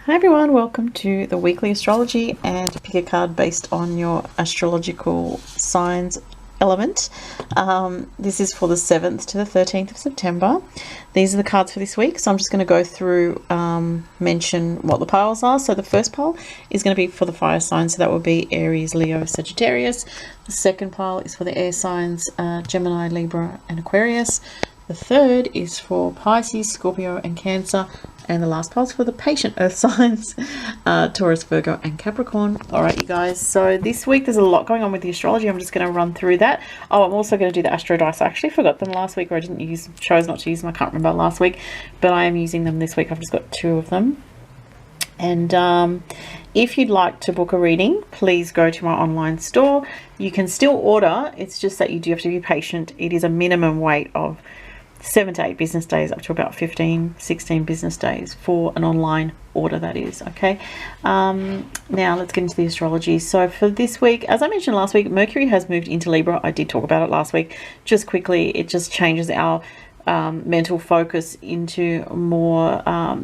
Hi everyone, welcome to the weekly astrology and pick a card based on your astrological signs element. This is for the 7th to the 13th of September. These are the cards for this week, so I'm just going to go through, mention what the piles are. So the first pile is going to be for the fire signs, so that will be Aries, Leo, Sagittarius. The second pile is for the air signs, Gemini, Libra and Aquarius. The third is for Pisces, Scorpio and Cancer. And the last pile is for the patient earth signs, Taurus, Virgo and Capricorn. All right, you guys. So this week there's a lot going on with the astrology. I'm just going to run through that. Oh, I'm also going to do the astro dice. I actually forgot them last week, or I chose not to use them. I can't remember last week, but I am using them this week. I've just got 2 of them. And if you'd like to book a reading, please go to my online store. You can still order. It's just that you do have to be patient. It is a minimum wait of 7 to 8 business days, up to about 15, 16 business days for an online order, that is. Okay. Now let's get into the astrology. So for this week, as I mentioned last week, Mercury has moved into Libra. I did talk about it last week. Just quickly, it just changes our mental focus into more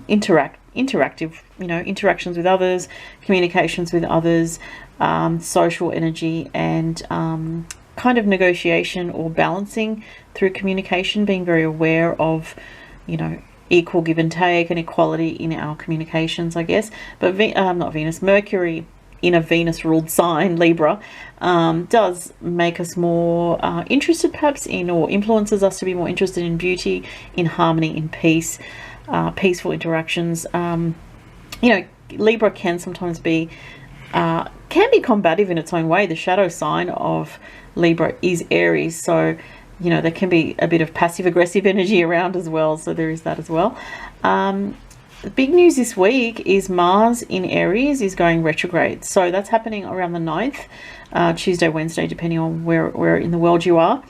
interactive, interactions with others, communications with others, social energy, and kind of negotiation or balancing through communication, being very aware of, equal give and take and equality in our communications, I guess. But not Venus, Mercury in a Venus ruled sign, Libra, does make us more interested perhaps in, or influences us to be more interested in beauty, in harmony, in peace, peaceful interactions. Libra can sometimes be combative in its own way. The shadow sign of Libra is Aries, so there can be a bit of passive aggressive energy around as well, so there is that as well. The big news this week is Mars in Aries is going retrograde, so that's happening around the 9th, Tuesday, Wednesday, depending on where in the world you are.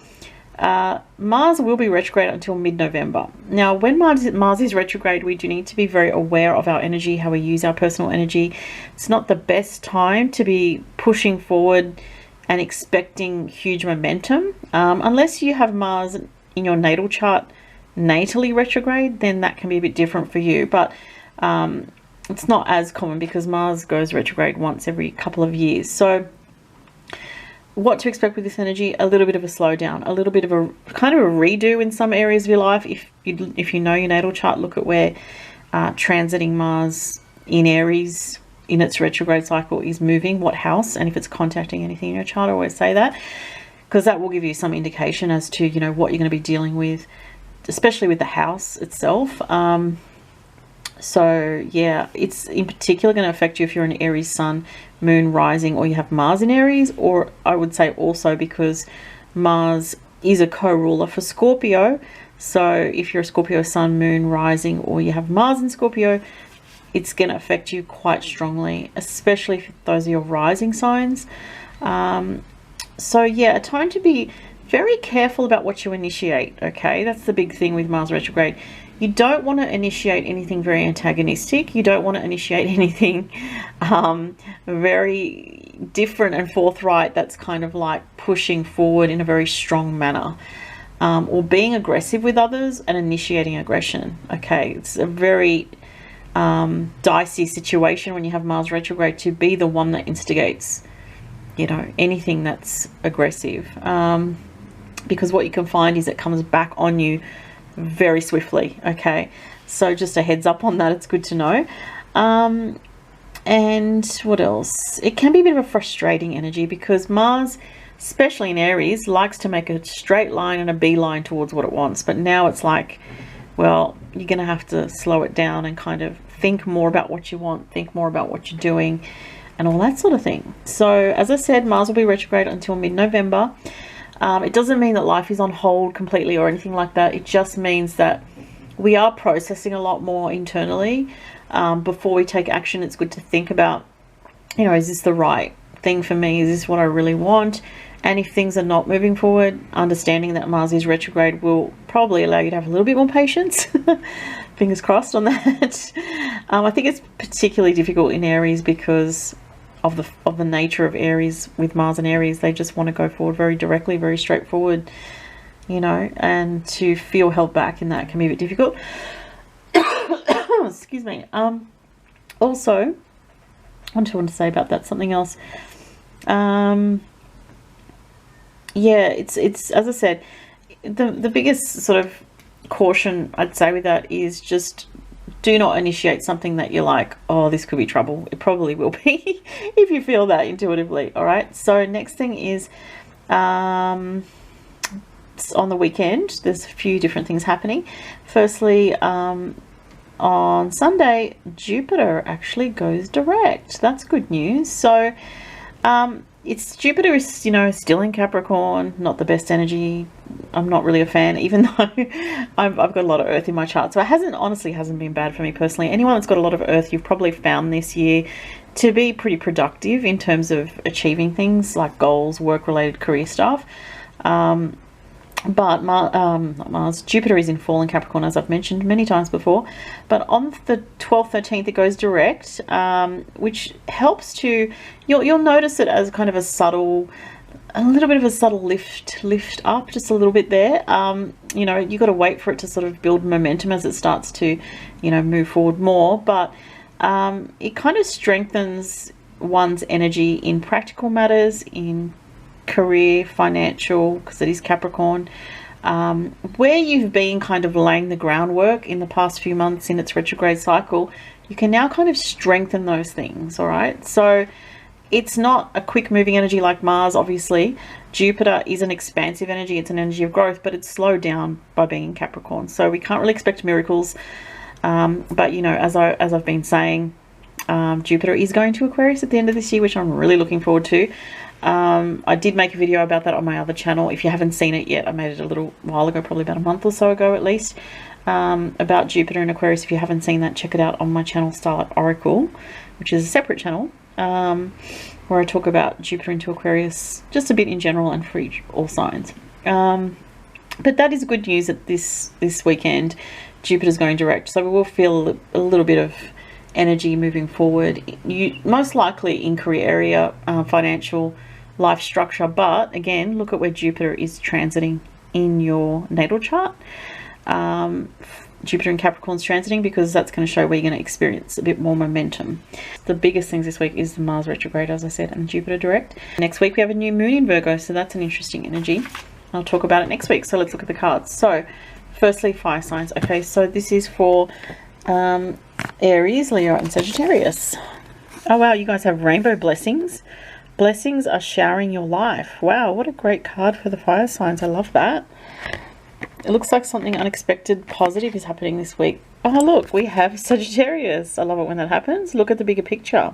Mars will be retrograde until mid-November. Now, when Mars is retrograde, we do need to be very aware of our energy, how we use our personal energy. It's not the best time to be pushing forward and expecting huge momentum. Unless you have Mars in your natal chart natally retrograde, then that can be a bit different for you. But it's not as common because Mars goes retrograde once every couple of years. So what to expect with this energy? A little bit of a slowdown, a little bit of a kind of a redo in some areas of your life. If you know your natal chart, look at where transiting Mars in Aries in its retrograde cycle is moving, what house, and if it's contacting anything in your chart. I always say that, because that will give you some indication as to what you're going to be dealing with, especially with the house itself. So yeah, it's in particular going to affect you if you're an Aries sun, moon, rising, or you have Mars in Aries. Or I would say also because Mars is a co-ruler for Scorpio, so if you're a Scorpio sun, moon, rising, or you have Mars in Scorpio, it's going to affect you quite strongly, especially for those of your rising signs. So yeah, a time to be very careful about what you initiate. Okay, that's the big thing with Mars retrograde. You don't want to initiate anything very antagonistic. You don't want to initiate anything very different and forthright that's kind of like pushing forward in a very strong manner, or being aggressive with others and initiating aggression. Okay, it's a very dicey situation when you have Mars retrograde to be the one that instigates anything that's aggressive, because what you can find is it comes back on you very swiftly. Okay, so just a heads up on that, it's good to know. And what else? It can be a bit of a frustrating energy because Mars, especially in Aries, likes to make a straight line and a beeline towards what it wants, but now it's like, well, you're gonna have to slow it down and kind of think more about what you want, think more about what you're doing, and all that sort of thing. So as I said, Mars will be retrograde until mid-November. It doesn't mean that life is on hold completely or anything like that. It just means that we are processing a lot more internally. Before we take action, it's good to think about, is this the right thing for me? Is this what I really want? And if things are not moving forward, understanding that Mars is retrograde will probably allow you to have a little bit more patience. Fingers crossed on that. I think it's particularly difficult in Aries because of the nature of Aries. With Mars and Aries, they just want to go forward very directly, very straightforward, and to feel held back in that can be a bit difficult. Excuse me. Also, what do I want to say about that? Something else. Yeah, it's as I said, the biggest sort of caution I'd say with that is just do not initiate something that you're like, oh, this could be trouble. It probably will be if you feel that intuitively. All right. So next thing is on the weekend, there's a few different things happening. Firstly, on Sunday, Jupiter actually goes direct. That's good news. So it's Jupiter is, you know, still in Capricorn, not the best energy. I'm not really a fan, even though I've got a lot of Earth in my chart. So it honestly hasn't been bad for me personally. Anyone that's got a lot of Earth, you've probably found this year to be pretty productive in terms of achieving things like goals, work-related career stuff. But not Mars, Jupiter is in fall in Capricorn, as I've mentioned many times before. But on the 12th, 13th, it goes direct, which helps to, you'll notice it as kind of a little bit of a subtle lift up, just a little bit there. You know, you've got to wait for it to sort of build momentum as it starts to, you know, move forward more. But it kind of strengthens one's energy in practical matters, in career, financial, because it is Capricorn, where you've been kind of laying the groundwork in the past few months in its retrograde cycle. You can now kind of strengthen those things. All right, so it's not a quick moving energy like Mars. Obviously Jupiter is an expansive energy, it's an energy of growth, but it's slowed down by being in Capricorn, so we can't really expect miracles. But you know, as I've been saying, Jupiter is going to Aquarius at the end of this year, which I'm really looking forward to. I did make a video about that on my other channel. If you haven't seen it yet, I made it a little while ago, probably about a month or so ago at least, about Jupiter and Aquarius. If you haven't seen that, check it out on my channel, Starlight Oracle, which is a separate channel, where I talk about Jupiter into Aquarius just a bit in general and for all signs. But that is good news that this weekend Jupiter's going direct, so we will feel a little bit of energy moving forward, you most likely in career area, financial, life structure. But again, look at where Jupiter is transiting in your natal chart. Jupiter in Capricorn's transiting, because that's going to show where you're going to experience a bit more momentum. The biggest things this week is the Mars retrograde, as I said, and Jupiter direct. Next week we have a new moon in Virgo, so that's an interesting energy. I'll talk about it next week. So let's look at the cards. So firstly, fire signs. Okay, so this is for Aries, Leo and Sagittarius. Oh wow, you guys have rainbow blessings. Blessings are showering your life. Wow, what a great card for the fire signs. I love that. It looks like something unexpected positive is happening this week. Oh look, we have Sagittarius. I love it when that happens. Look at the bigger picture.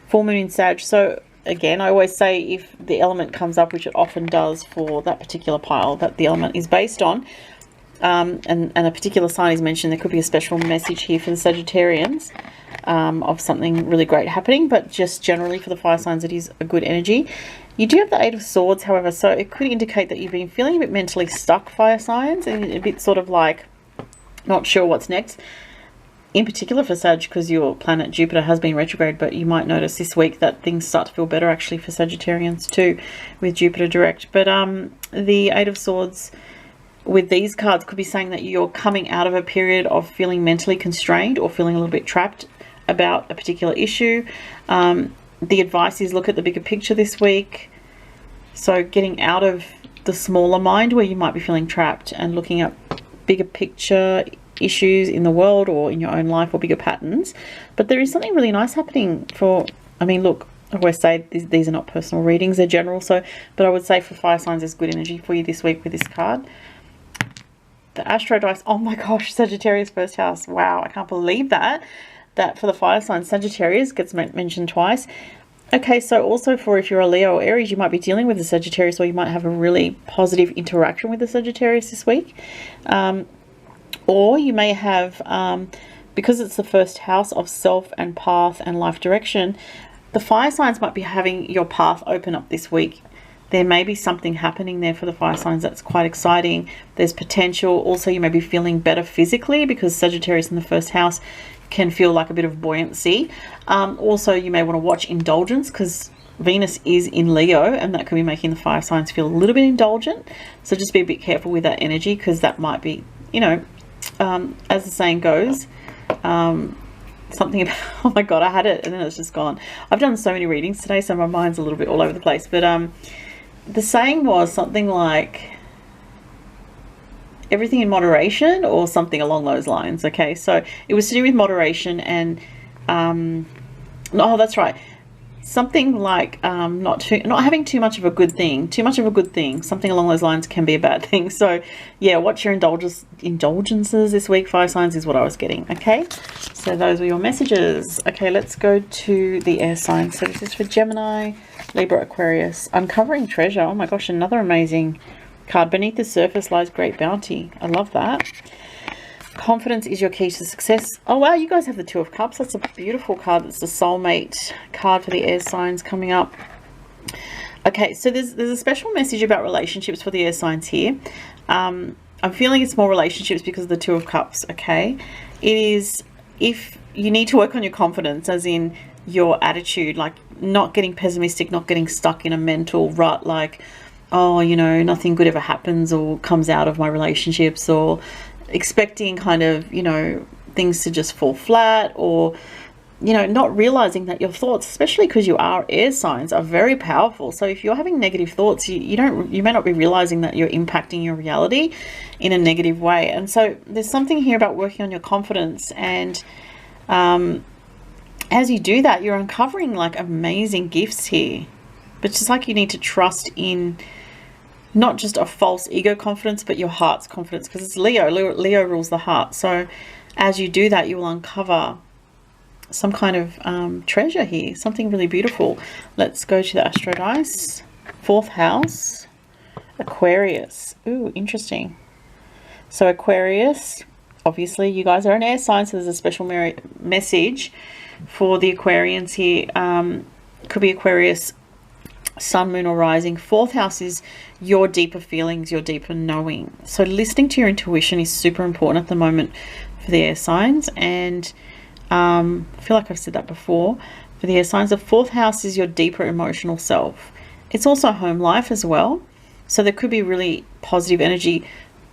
Full moon in Sag. So again, I always say if the element comes up, which it often does for that particular pile that the element is based on, and a particular sign is mentioned, there could be a special message here for the Sagittarians of something really great happening. But just generally for the fire signs, it is a good energy. You do have the Eight of Swords, however, so it could indicate that you've been feeling a bit mentally stuck, fire signs, and a bit sort of like not sure what's next. In particular for Sag, because your planet Jupiter has been retrograde, but you might notice this week that things start to feel better actually for Sagittarians too with Jupiter direct. But the Eight of Swords with these cards could be saying that you're coming out of a period of feeling mentally constrained or feeling a little bit trapped about a particular issue. The advice is look at the bigger picture this week. So getting out of the smaller mind where you might be feeling trapped and looking at bigger picture issues in the world or in your own life, or bigger patterns. But there is something really nice happening for, I mean, look, I always say these are not personal readings, they're general. So, but I would say for fire signs, there's good energy for you this week with this card. The Astro dice, oh my gosh, Sagittarius first house. Wow, I can't believe that. That for the fire sign, Sagittarius gets mentioned twice. Okay, so also for if you're a Leo or Aries, you might be dealing with the Sagittarius, or you might have a really positive interaction with the Sagittarius this week. Or you may have, because it's the first house of self and path and life direction, the fire signs might be having your path open up this week. There may be something happening there for the fire signs that's quite exciting. There's potential. Also, you may be feeling better physically, because Sagittarius in the first house can feel like a bit of buoyancy. Also, you may want to watch indulgence, because Venus is in Leo, and that could be making the fire signs feel a little bit indulgent. So just be a bit careful with that energy, because that might be, you know, as the saying goes, something about, oh my god, I had it and then it's just gone. I've done so many readings today, so my mind's a little bit all over the place. But the saying was something like everything in moderation or something along those lines. Okay, so it was to do with moderation and oh, that's right, something like not having too much of a good thing. Too much of a good thing, something along those lines, can be a bad thing. So yeah, watch your indulgences this week, fire signs, is what I was getting. Okay, so those were your messages. Okay, let's go to the air signs. So this is for Gemini, Libra, Aquarius. Uncovering treasure. Oh my gosh, another amazing card. Beneath the surface lies great bounty. I love that. Confidence is your key to success. Oh wow, you guys have the Two of Cups. That's a beautiful card. That's the soulmate card for the air signs coming up. Okay, so there's a special message about relationships for the air signs here. I'm feeling it's more relationships because of the Two of Cups. Okay, it is, if you need to work on your confidence, as in your attitude, like not getting pessimistic, not getting stuck in a mental rut, like, oh, you know, nothing good ever happens or comes out of my relationships, or expecting kind of, you know, things to just fall flat, or, you know, not realizing that your thoughts, especially because you are air signs, are very powerful. So if you're having negative thoughts, you may not be realizing that you're impacting your reality in a negative way. And so there's something here about working on your confidence, and as you do that, you're uncovering like amazing gifts here. But it's just like you need to trust in not just a false ego confidence, but your heart's confidence, because it's Leo. Leo rules the heart. So as you do that, you will uncover some kind of treasure here, something really beautiful. Let's go to the Astro Dice. 4th house, Aquarius. Ooh, interesting. So Aquarius, obviously you guys are an air sign, so there's a special message for the Aquarians here. Could be Aquarius, Sun, Moon, or Rising. 4th house is your deeper feelings, your deeper knowing. So listening to your intuition is super important at the moment for the air signs. And I feel like I've said that before. For the air signs, the 4th house is your deeper emotional self. It's also home life as well. So there could be really positive energy,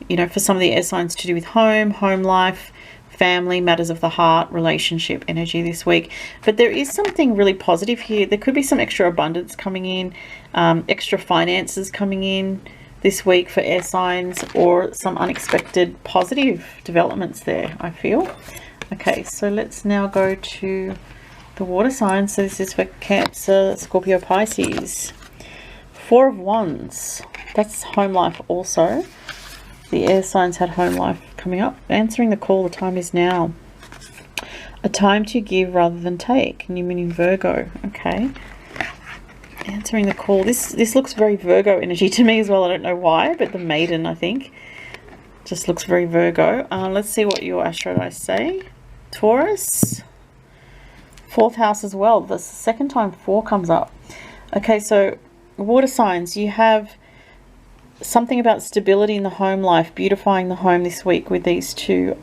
you know, for some of the air signs to do with home life, family, matters of the heart, relationship energy this week. But there is something really positive here. There could be some extra abundance coming in, extra finances coming in this week for air signs, or some unexpected positive developments there, I feel. Okay, so let's now go to the water signs. So this is for Cancer, Scorpio, Pisces. 4 of Wands. That's home life also. The air signs had home life coming up. Answering the call, the time is now. A time to give rather than take. New moon in Virgo. Okay. Answering the call. This looks very Virgo energy to me as well. I don't know why, but the maiden, I think, just looks very Virgo. Let's see what your Astro Dice say. Taurus. 4th house as well. The second time 4 comes up. Okay, so water signs, you have something about stability in the home life, beautifying the home this week with these two.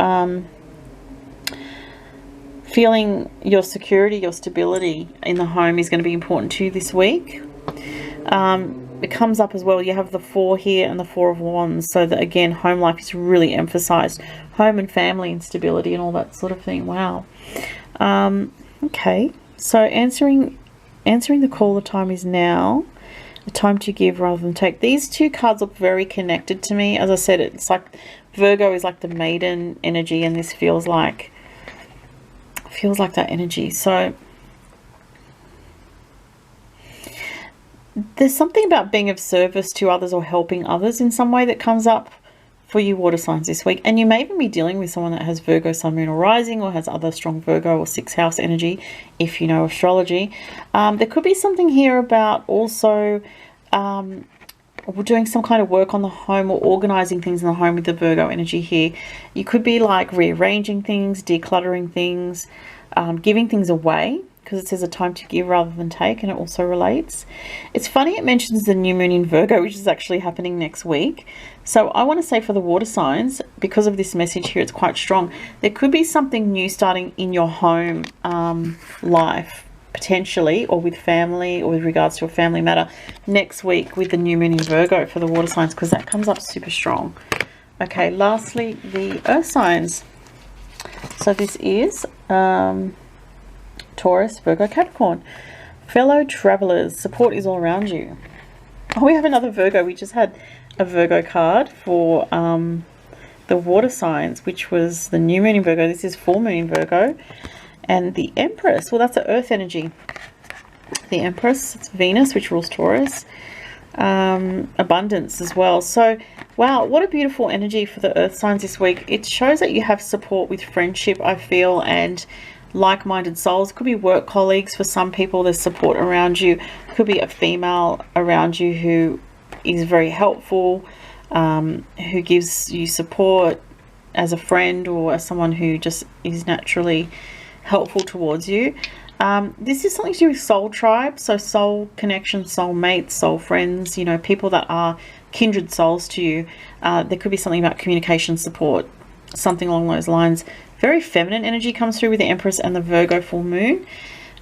Feeling your security, your stability in the home is going to be important to you this week. It comes up as well. You have the 4 here and the 4 of Wands. So that, again, home life is really emphasized. Home and family and stability and all that sort of thing. Wow. Okay. So answering the call, the time is now. A time to give rather than take. These two cards look very connected to me. As I said, it's like Virgo is like the maiden energy, and this feels like that energy. So there's something about being of service to others or helping others in some way that comes up for you water signs this week. And you may even be dealing with someone that has Virgo, Sun, Moon, or Rising, or has other strong Virgo or 6th house energy, if you know astrology. There could be something here about also doing some kind of work on the home or organizing things in the home with the Virgo energy here. You could be like rearranging things, decluttering things, giving things away, because it says a time to give rather than take, and it also relates. It's funny it mentions the new moon in Virgo, which is actually happening next week. So I want to say for the water signs, because of this message here, it's quite strong. There could be something new starting in your home life, potentially, or with family, or with regards to a family matter next week with the new moon in Virgo for the water signs, because that comes up super strong. Okay, lastly, the earth signs. So this is Taurus, Virgo, Capricorn. Fellow travelers, support is all around you. Oh, we have another Virgo. We just had a Virgo card for the water signs, which was the new moon in Virgo. This is full moon in Virgo. And the Empress, well, that's the earth energy. The Empress, it's Venus, which rules Taurus. Abundance as well. So, wow, what a beautiful energy for the earth signs this week. It shows that you have support with friendship, I feel, and like-minded souls. Could be work colleagues for some people. There's support around you. Could be a female around you who is very helpful, who gives you support as a friend or as someone who just is naturally helpful towards you. This is something to do with soul tribe, so soul connection, soul mates, soul friends, you know, people that are kindred souls to you. There could be something about communication support, something along those lines. Very feminine energy comes through with the Empress and the Virgo full moon.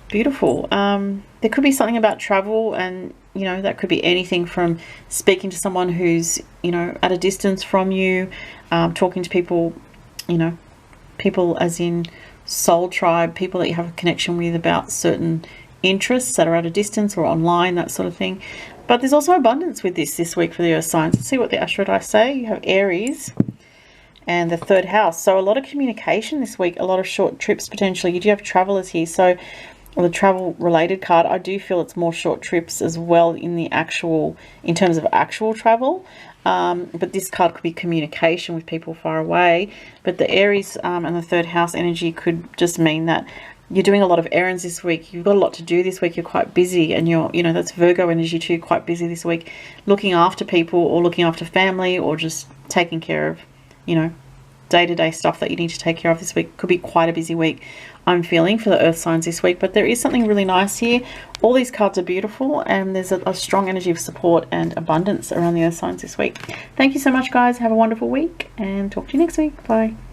Beautiful. There could be something about travel, and you know, that could be anything from speaking to someone who's, you know, at a distance from you, talking to people, you know, people as in soul tribe, people that you have a connection with about certain interests that are at a distance or online, that sort of thing. But there's also abundance with this week for the earth signs. Let's see what the astro dice say. You have Aries and the third house, so a lot of communication this week, a lot of short trips potentially. You do have travelers here, so the travel related card, I do feel it's more short trips as well in terms of actual travel. But this card could be communication with people far away. But the Aries and the third house energy could just mean that you're doing a lot of errands this week. You've got a lot to do this week. You're quite busy, and you're, you know, that's Virgo energy too, quite busy this week, looking after people or looking after family or just taking care of, you know, day-to-day stuff that you need to take care of this week. Could be quite a busy week, I'm feeling, for the earth signs this week. But there is something really nice here. All these cards are beautiful, and there's a strong energy of support and abundance around the earth signs this week. Thank you so much, guys. Have a wonderful week, and talk to you next week. Bye.